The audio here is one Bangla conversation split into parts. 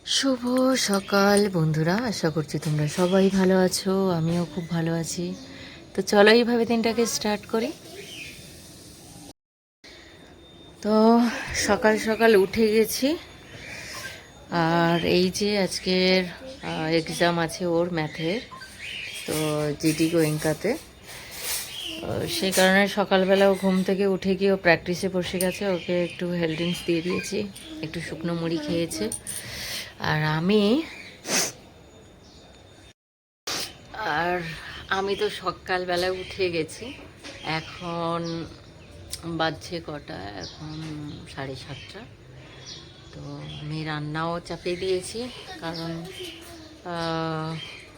শুভ সকাল বন্ধুরা, আশা করছি তোমরা সবাই ভালো আছো। আমিও খুব ভালো আছি। তো চলো এইভাবে দিনটাকে স্টার্ট করি। তো সকাল সকাল উঠে গেছি, আর এই যে আজকের এক্সাম আছে ওর ম্যাথের, তো জিডি গোয়েঙ্কাতে। সেই কারণে সকালবেলা ও ঘুম থেকে উঠে গিয়ে ও প্র্যাকটিসে বসে গেছে। ওকে একটু হেলথ ড্রিঙ্কস দিয়ে দিয়েছি, একটু শুকনো মুড়ি খেয়েছে। আর আর আমি তো সকালবেলা উঠে গেছি। এখন বাজছে কটা, এখন 7:30। তো আমি রান্নাও চাপিয়ে দিয়েছি, কারণ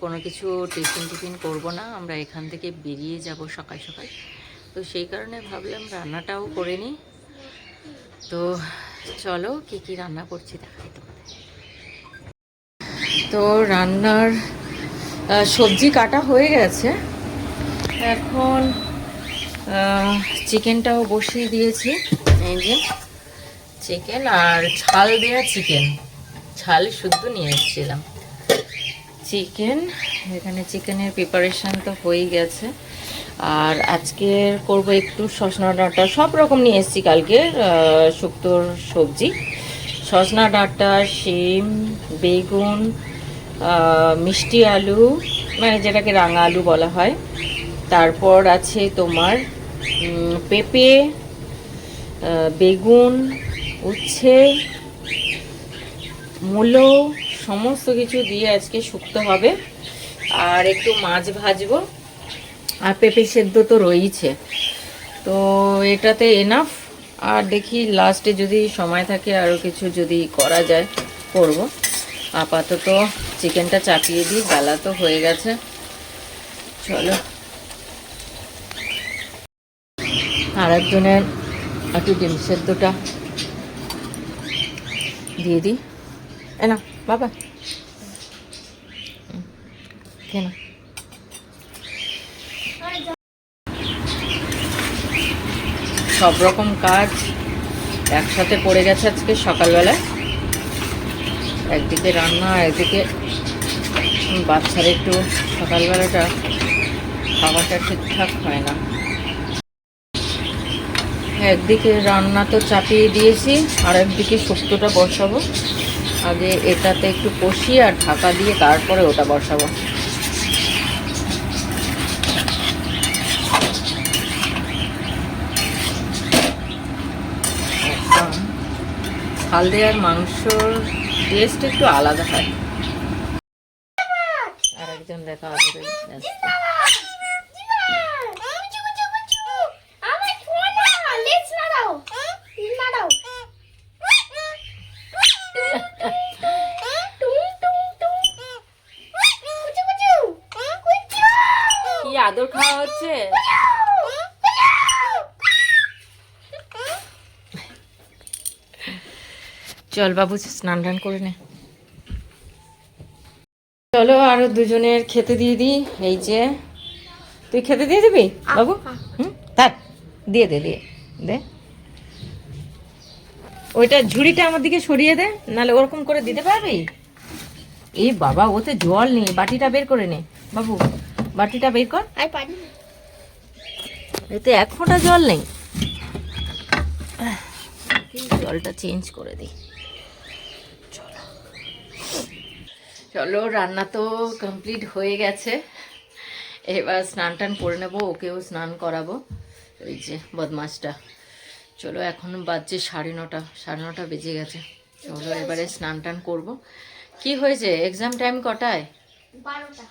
কোনো কিছু টিফিন করবো না, আমরা এখান থেকে বেরিয়ে যাব সকাল সকাল। তো সেই কারণে ভাবলাম রান্নাটাও করে নিই। তো চলো কী কী রান্না করছি দেখাই তোমাদের। তো রান্নার সবজি কাটা হয়ে গেছে, এখন চিকেনটাও বসিয়ে দিয়েছি। এই যে চিকেন আর ঝাল দেওয়া চিকেন, ঝাল শুদ্ধ নিয়ে এসেছিলাম চিকেন। এখানে চিকেনের প্রিপারেশান তো হয়েই গেছে। আর আজকে করব একটু সজনা ডাঁটা, সব রকম নিয়ে এসেছি কালকের শুক্তোর সবজি। সজনা ডাঁটা, শিম, বেগুন, মিষ্টি আলু, মানে যেটাকে রাঙা আলু বলা হয়। তারপর আছে তোমার পেঁপে, বেগুন, উচ্ছে, মূলো, সমস্ত কিছু দিয়ে আজকে শুক্তো হবে। আর একটু মাছ ভাজবো, আর পেঁপে সেদ্ধ তো রয়েইছে। তো এটাতে এনাফ। আর দেখি লাস্টে যদি সময় থাকে আরও কিছু যদি করা যায় করব। আপাতত চিকেনটা চাপিয়ে দিই, বেলা তো হয়ে গেছে। চলো আর একজনের একটু ডিম সেদ্ধটা দিয়ে দিই। না বাবা, কেন সব রকম কাজ একসাথে পড়ে গেছে আজকে সকালবেলায়। একদিকে রান্না, একদিকে বাচ্চার একটু সকালবেলাটা খাবারটা ঠিকঠাক হয় না। একদিকে রান্না তো চাপিয়ে দিয়েছি, আর একদিকে শুক্তোটা বসাবো। আগে এটাতে একটু কষিয়ে আর ঢাকা দিয়ে তারপরে ওটা বসাবো। ঝাল দেওয়ার মাংসর টেস্ট একটু আলাদা হয়। আর একজন দেখা হবে কি আদর খাওয়া হচ্ছে। চল বাবু স্নান টান করে নে। চলো আরো দুজনের খেতে দিয়ে দিই। এই যে তুই খেতে দিয়ে দিবি বাবু? থাক, দিয়ে দে, দিয়ে দে। ওইটা ঝুড়িটা আমার দিকে সরিয়ে দে, নাহলে ওরকম করে দিতে পারবি? এই বাবা, ওতে জল নেই, বাটিটা বের করে নে বাবু, বাটিটা বের কর। এতে এক ফোঁটা জল নেই, জলটা চেঞ্জ করে দিই। চলো চলো, রান্না তো কমপ্লিট হয়ে গেছে। এবার স্নান টান করে নেবো, ওকেও স্নান করাবো। ওই যে বদমাসটা। চলো এখন বাজছে 9:30, 9:30 বেজে গেছে। চলো এবারে স্নান টান করবো। কি হয়েছে, এক্সাম টাইম কটায়? 12টা।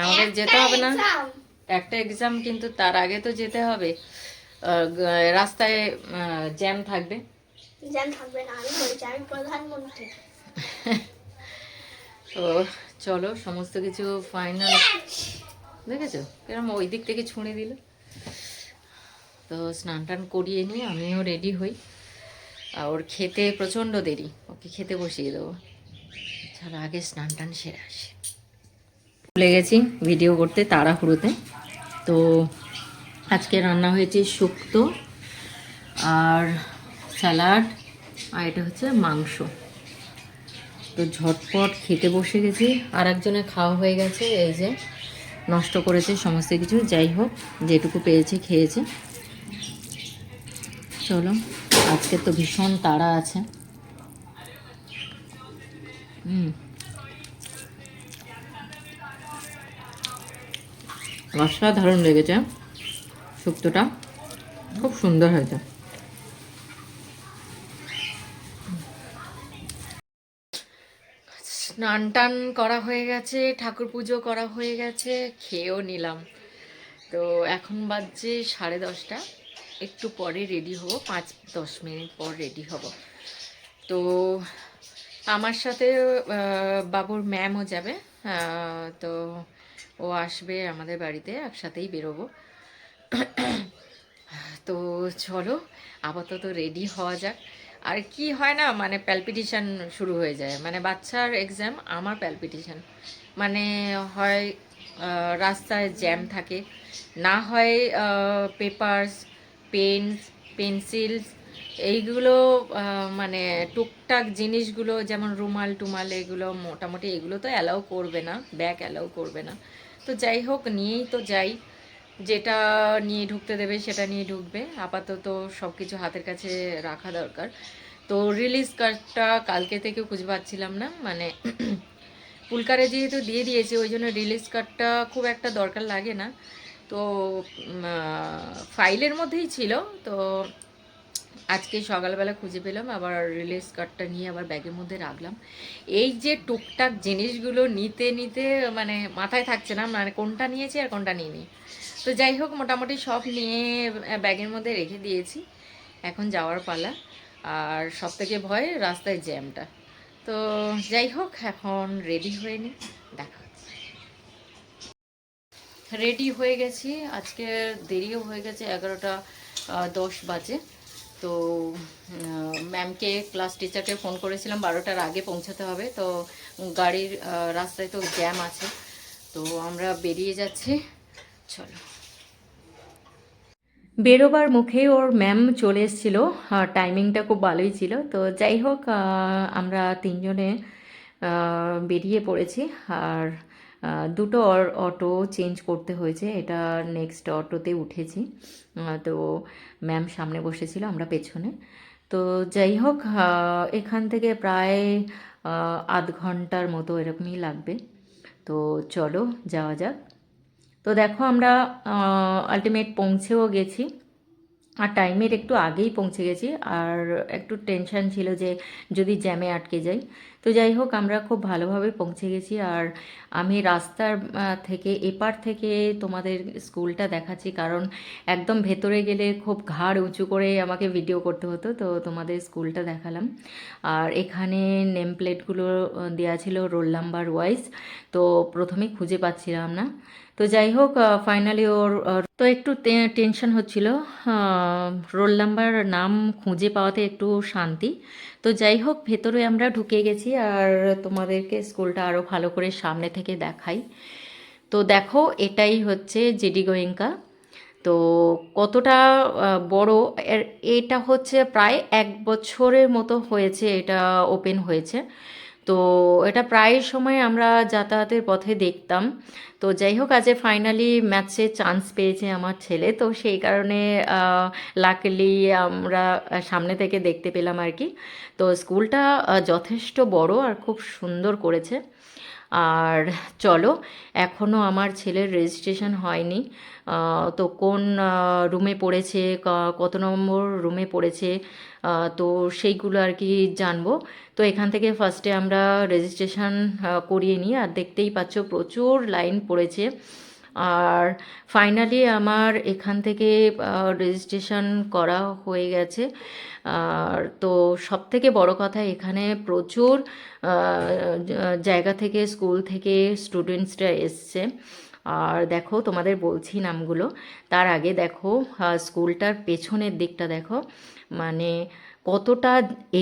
আমাদের যেতে হবে না? একটা এক্সাম, কিন্তু তার আগে তো যেতে হবে। রাস্তায় জ্যাম থাকবে। জ্যাম থাকবে না, আমি বলছি আমি প্রধানমন্ত্রী। তো চলো সমস্ত কিছু ফাইনাল। দেখেছো কিরম ওই দিক থেকে ছুঁড়ে দিল। তো স্নান টান করিয়ে নিয়ে আমিও রেডি হই। আর ওর খেতে প্রচণ্ড দেরি, ওকে খেতে বসিয়ে দেবো। চলো আগে স্নান টান সেরে আসি। ভুলে গেছি ভিডিও করতে তাড়াহুড়োতে। তো আজকে রান্না হয়েছে শুক্তো আর স্যালাড, আর এটা হচ্ছে মাংস। তো ঝটপট খেতে বসে গেছি। আর একজনের খাওয়া হয়ে গেছে, এই যে নষ্ট করেছে সমস্ত কিছু। যাই হোক, যেটুকু পেয়েছি খেয়েছি। চলো, আজকে তো ভীষণ তাড়া আছে। অসাধারণ লেগেছে, শুক্তোটা খুব সুন্দর হয়েছে। স্নান টান করা হয়ে গেছে, ঠাকুর পুজো করা হয়ে গেছে, খেয়েও নিলাম। তো এখন বাজছে 10:30। একটু পরে রেডি হব, 5-10 মিনিট পর রেডি হব। তো আমার সাথে বাবুর ম্যামও যাবে। তো ও আসবে আমাদের বাড়িতে, একসাথেই বেরোবো। তো চলো আপাতত রেডি হওয়া যাক। আর কি হয় না, মানে প্যালপিটেশন শুরু হয়ে যায়, মানে বাচ্চার এক্সাম, আমার প্যালপিটেশন। মানে হয় রাস্তায় জ্যাম থাকে, না হয় পেপারস, পেন্স, পেন্সিলস, এইগুলো মানে টুকটাক জিনিসগুলো যেমন রুমাল টুমাল, এগুলো মোটামুটি এগুলো তো অ্যালাউ করবে না, ব্যাগ অ্যালাউ করবে না। তো যাই হোক, নিয়েই তো যাই, যেটা নিয়ে ঢুকতে দেবে সেটা নিয়ে ঢুকবে। আপাতত সব কিছু হাতের কাছে রাখা দরকার। তো রিলিজ কার্ডটা কালকে থেকে খুঁজে পাচ্ছিলাম না, মানে পুলকারে যেহেতু দিয়ে দিয়েছে, ওই জন্য রিলিজ কার্ডটা খুব একটা দরকার লাগে না। তো ফাইলের মধ্যেই ছিল। তো আজকে সকালবেলা খুঁজে পেলাম, আবার রিলিজ কার্ডটা নিয়ে আবার ব্যাগের মধ্যে রাখলাম। এই যে টুকটাক জিনিসগুলো নিতে নিতে মানে মাথায় থাকছে না, মানে কোনটা নিয়েছি আর কোনটা নিইনি। তো যাই হোক, মোটামুটি সব নিয়ে ব্যাগের মধ্যে রেখে দিয়েছি। এখন যাওয়ার পালা। আর সব থেকে ভয় রাস্তায় জ্যামটা। তো যাই হোক, এখন রেডি হয়ে নিই, দেখা হচ্ছে। রেডি হয়ে গেছি, আজকে দেরিও হয়ে গেছে, 11টা 10 বাজে। তো ম্যামকে, ক্লাস টিচারকে ফোন করেছিলাম 12টার আগে পৌঁছাতে হবে। তো গাড়ির রাস্তায় তো জ্যাম আছে। তো আমরা বেরিয়ে যাচ্ছি, চলো। বেরোবার মুখে ওর ম্যাম চলে এসেছিলো, টাইমিংটা খুব ভালোই ছিল। তো যাই হোক, আমরা তিনজনে বেরিয়ে পড়েছি। আর দুটো অটো চেঞ্জ করতে হয়েছে, এটা নেক্সট অটোতে উঠেছি। তো ম্যাম সামনে বসেছিল, আমরা পেছনে। তো যাই হোক, এখান থেকে প্রায় আধ ঘন্টার মতো এরকমই লাগবে। তো চলো যাওয়া যাক। তো দেখো, আমরা আলটিমেট পৌঁছেও গেছি, আর টাইমের একটু আগেই পৌঁছে গেছি। আর একটু টেনশন ছিল যে যদি জ্যামে আটকে যাই। তো যাই হোক, আমরা খুব ভালোভাবে পৌঁছে গেছি। আর আমি রাস্তার থেকে এপার থেকে তোমাদের স্কুলটা দেখাচ্ছি, কারণ একদম ভেতরে গেলে খুব ঘাড় উঁচু করে আমাকে ভিডিও করতে হতো। তো তোমাদের স্কুলটা দেখালাম। আর এখানে নেম প্লেটগুলো দেওয়া ছিল রোল নাম্বার ওয়াইজ। তো প্রথমে খুঁজে পাচ্ছিলাম না। তো যাই হোক, ফাইনালি ওর তো একটু টেনশন হচ্ছিল, রোল নাম্বার নাম খুঁজে পাওয়াতে একটু শান্তি। তো যাই হোক, ভেতরে আমরা ঢুকে গেছি। আর তোমাদেরকে স্কুলটা আরও ভালো করে সামনে থেকে দেখাই। তো দেখো, এটাই হচ্ছে জেডি গোয়েঙ্কা। তো কতটা বড়, এটা হচ্ছে প্রায় 1 বছরের মতো হয়েছে এটা ওপেন হয়েছে। তো এটা প্রায় সময় আমরা যাতায়াতের পথে দেখতাম। তো যাই হোক, আজ ফাইনালি ম্যাচে চান্স পেয়েছে আমার ছেলে, তো সেই কারণে লাকিলি আমরা সামনে থেকে দেখতে পেলাম আর কি। তো স্কুলটা যথেষ্ট বড় আর খুব সুন্দর করেছে। আর চলো, এখনও আমার ছেলের রেজিস্ট্রেশন হয়নি। তো কোন রুমে পড়েছে, কত নম্বর রুমে পড়েছে, তো সেইগুলো আর কি জানবো। তো এখান থেকে ফার্স্টে আমরা রেজিস্ট্রেশন করিয়ে নিই। আর দেখতেই পাচ্ছ প্রচুর লাইন পড়েছে। আর ফাইনালি আমার এখান থেকে রেজিস্ট্রেশন করা হয়ে গেছে। আর তো সব থেকে বড় কথা, এখানে প্রচুর জায়গা থেকে, স্কুল থেকে স্টুডেন্টসরা এসছে। আর দেখো, তোমাদের বলছি নামগুলো, তার আগে দেখো স্কুলটার পেছনের দিকটা দেখো, মানে কতটা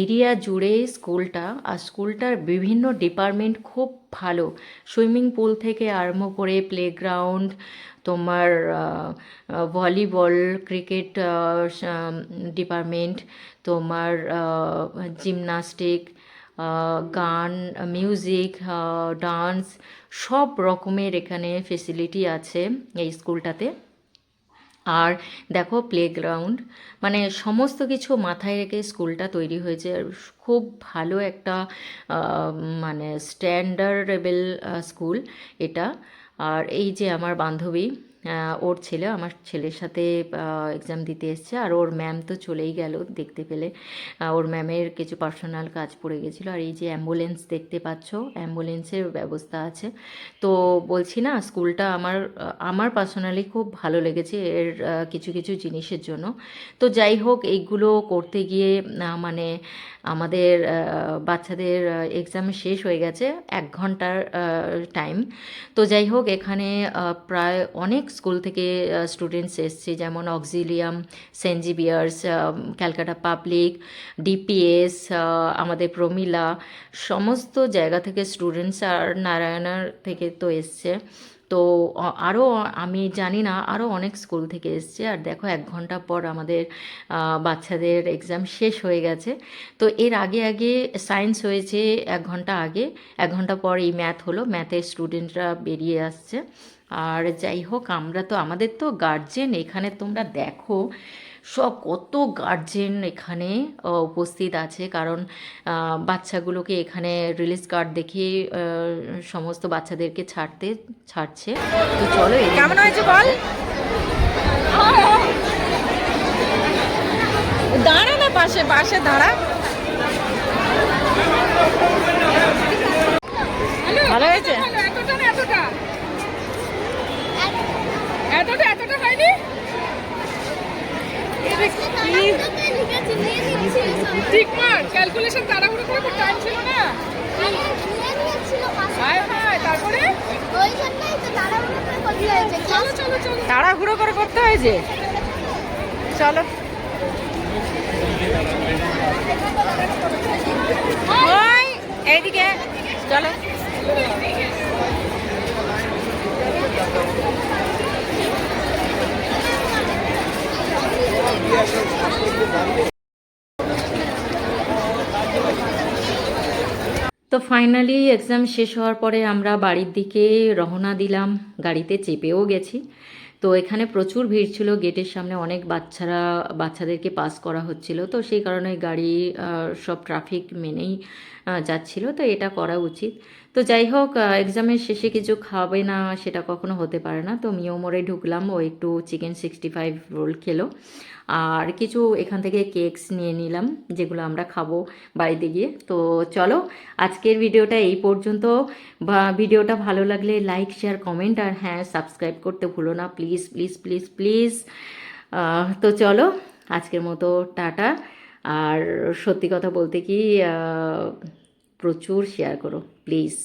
এরিয়া জুড়ে স্কুলটা। আর স্কুলটার বিভিন্ন ডিপার্টমেন্ট খুব ভালো, সুইমিং পুল থেকে আরম্ভ করে প্লেগ্রাউন্ড, তোমার ভলিবল, ক্রিকেট ডিপার্টমেন্ট, তোমার জিমনাস্টিক, গান, মিউজিক, ডান্স, সব রকমের এখানে ফেসিলিটি আছে এই স্কুলটাতে। আর দেখো প্লেগ্রাউন্ড, মানে সমস্ত কিছু মাথায় রেখে স্কুলটা তৈরি হয়েছে। আর খুব ভালো একটা মানে স্ট্যান্ডার্ডেবল স্কুল এটা। আর এই যে আমার বান্ধবী, ওর ছেলে আমার ছেলের সাথে এক্সাম দিতে এসছে, আর ওর ম্যাম তো চলেই গেল দেখতে পেলে। ওর ম্যামের কিছু পার্সোনাল কাজ পড়ে গেছিলো। আর এই যে অ্যাম্বুলেন্স দেখতে পাচ্ছ, অ্যাম্বুলেন্সের ব্যবস্থা আছে। তো বলছি না, স্কুলটা আমার পার্সোনালি খুব ভালো লেগেছে এর কিছু কিছু জিনিসের জন্য। তো যাই হোক, এইগুলো করতে গিয়ে মানে আমাদের বাচ্চাদের এক্সাম শেষ হয়ে গেছে, 1 ঘন্টার টাইম। তো যাই হোক, এখানে প্রায় অনেক স্কুল থেকে স্টুডেন্টস এসছে, যেমন Auxilium, Saint Xavier's, Calcutta public, DPS, আমাদের প্রমিলা, সমস্ত জায়গা থেকে স্টুডেন্টস, আর নারায়ণার থেকে তো এসছে। তো আরও আমি জানি না, আরও অনেক স্কুল থেকে এসছে। আর দেখো 1 ঘন্টা পর আমাদের বাচ্চাদের এক্সাম শেষ হয়ে গেছে। তো এর আগে আগে সায়েন্স হয়েছে 1 ঘন্টা আগে, 1 ঘন্টা পর এই ম্যাথ হলো, ম্যাথের স্টুডেন্টরা বেরিয়ে আসছে। আর যাই হোক, আমাদের তো গার্জেন এখানে তোমরা দেখো, সব কত গার্জেন এখানে উপস্থিত আছে, কারণ বাচ্চাগুলোকে এখানে রিলিজ কার্ড দেখিয়ে সমস্ত বাচ্চাদেরকে ছাড়ছে। তো চলো, কেমন হয়েছে বল। দাঁড়া না, পাশে পাশে দাঁড়া। ভালো হয়েছে। এতটা হয়নি। ঠিক মার ক্যালকুলেশন তাড়াহুড়ো করে টাইম ছিল না। তারপরে তাড়াহুড়ো করে করতে হয়েছে। চলো এইদিকে চলো। তো ফাইনালি এক্সাম শেষ হওয়ার পরে আমরা বাড়ির দিকে রওনা দিলাম, গাড়িতে চেপেও গেছি। তো এখানে প্রচুর ভিড় ছিল, গেটের সামনে অনেক বাচ্চাদেরকে পাস করা হচ্ছিল, তো সেই কারণে গাড়ি সব ট্রাফিক মেনেই যাচ্ছিল, তো এটা করা উচিত। তো যাই হোক, এক্সামের শেষে কিছু খাবে না সেটা কখনো হতে পারে না। তো মিও মোড়ে ঢুকলাম, ও একটু চিকেন 65 রোল খেলো, আর কিছু এখান থেকে কেকস নিয়ে নিলাম, যেগুলো আমরা খাবো বাড়িতে গিয়ে। তো চলো, আজকের ভিডিওটা এই পর্যন্ত। বা ভিডিওটা ভালো লাগলে লাইক, শেয়ার, কমেন্ট, আর হ্যাঁ, সাবস্ক্রাইব করতে ভুলো না, প্লিজ প্লিজ প্লিজ প্লিজ। তো চলো, আজকের মতো টাটা। আর সত্যি কথা বলতে কি, প্রচুর শেয়ার করো প্লিজ।